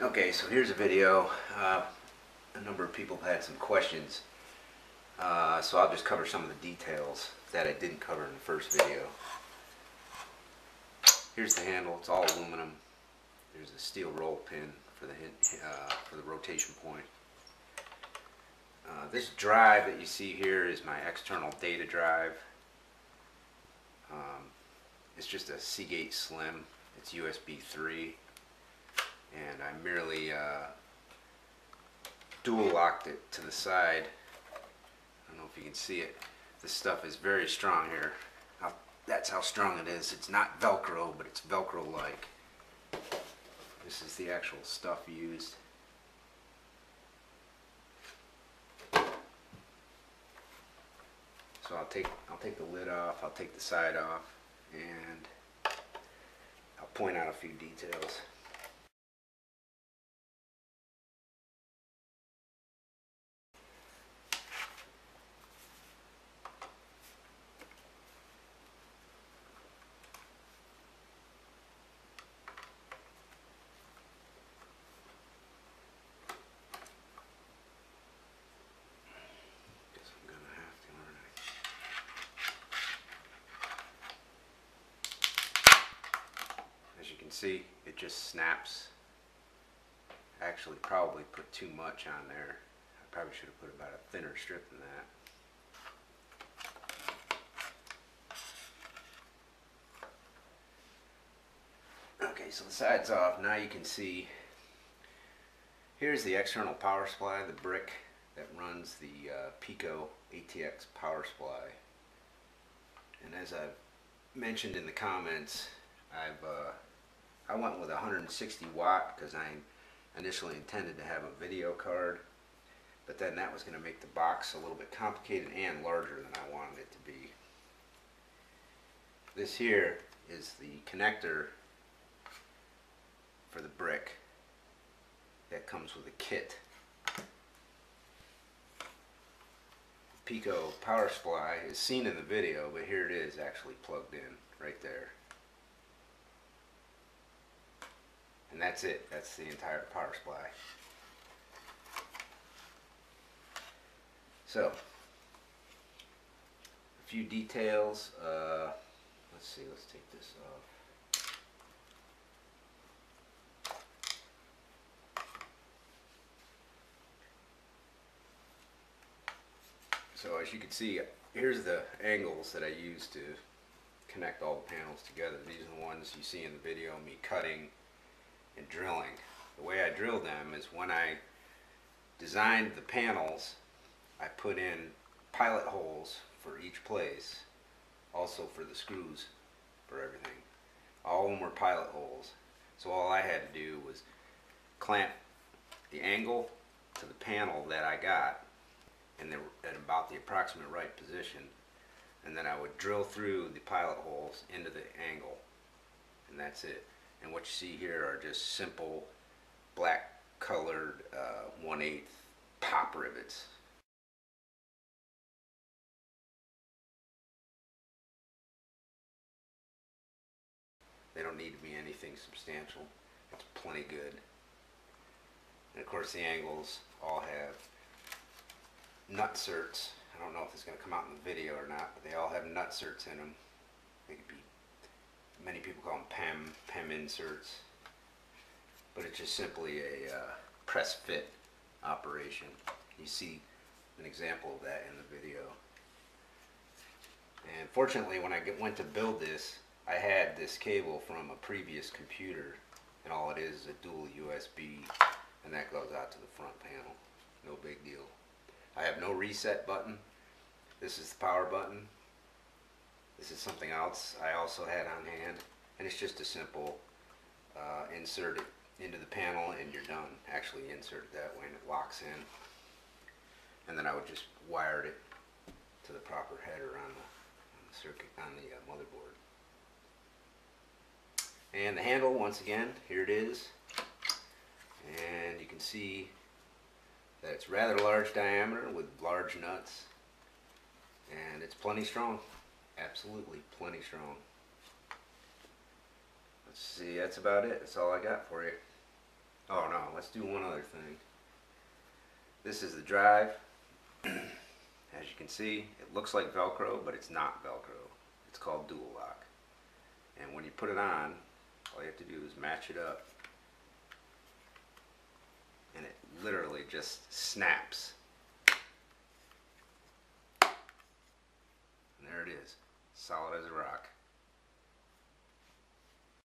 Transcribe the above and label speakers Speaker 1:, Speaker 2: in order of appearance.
Speaker 1: Okay, so here's a video. A number of people have had some questions, so I'll just cover some of the details that I didn't cover in the first video. Here's the handle. It's all aluminum. There's a steel roll pin for the rotation point. This drive that you see here is my external data drive. It's just a Seagate Slim. It's USB 3. And I merely dual locked it to the side. I don't know if you can see it. This stuff is very strong here. That's how strong it is. It's not Velcro, but it's Velcro-like. This is the actual stuff used. So I'll take the lid off. I'll take the side off, and I'll point out a few details. As you can see, it just snaps. Actually, probably put too much on there. I probably should have put about a thinner strip than that. Okay, so the side's off. Now you can see, here's the external power supply, the brick that runs the Pico ITX power supply. And as I've mentioned in the comments, I went with 160 watt because I initially intended to have a video card, but then that was going to make the box a little bit complicated and larger than I wanted it to be. This here is the connector for the brick that comes with a kit. Pico power supply is seen in the video, but here it is actually plugged in right there. And that's it. That's the entire power supply. So, a few details. Let's see, let's take this off. So as you can see, here's the angles that I use to connect all the panels together. These are the ones you see in the video, me cutting and drilling. The way I drill them is when I designed the panels, I put in pilot holes for each place, also for the screws for everything. All of them were pilot holes. So all I had to do was clamp the angle to the panel that I got, and they were at about the approximate right position, and then I would drill through the pilot holes into the angle, and that's it. And what you see here are just simple black colored 1/8 pop rivets. They don't need to be anything substantial. It's plenty good. And of course the angles all have nut certs. I don't know if it's going to come out in the video or not, but they all have nut certs in them. They could be, many people call them PEM inserts, but it's just simply a press fit operation. You see an example of that in the video. And fortunately, when I went to build this, I had this cable from a previous computer, and all it is a dual USB, and that goes out to the front panel. No big deal. I have no reset button. This is the power button. This is something else I also had on hand, and it's just a simple insert it into the panel and you're done. Actually insert it that way and it locks in, and then I would just wire it to the proper header on the circuit, on the motherboard. And the handle, once again, here it is, and you can see that it's rather large diameter with large nuts, and it's plenty strong. Absolutely plenty strong. Let's see, that's about it. That's all I got for you. Oh no, let's do one other thing. This is the drive. As you can see, it looks like Velcro, but it's not Velcro. It's called dual lock. And when you put it on, all you have to do is match it up. And it literally just snaps. And there it is, solid as a rock.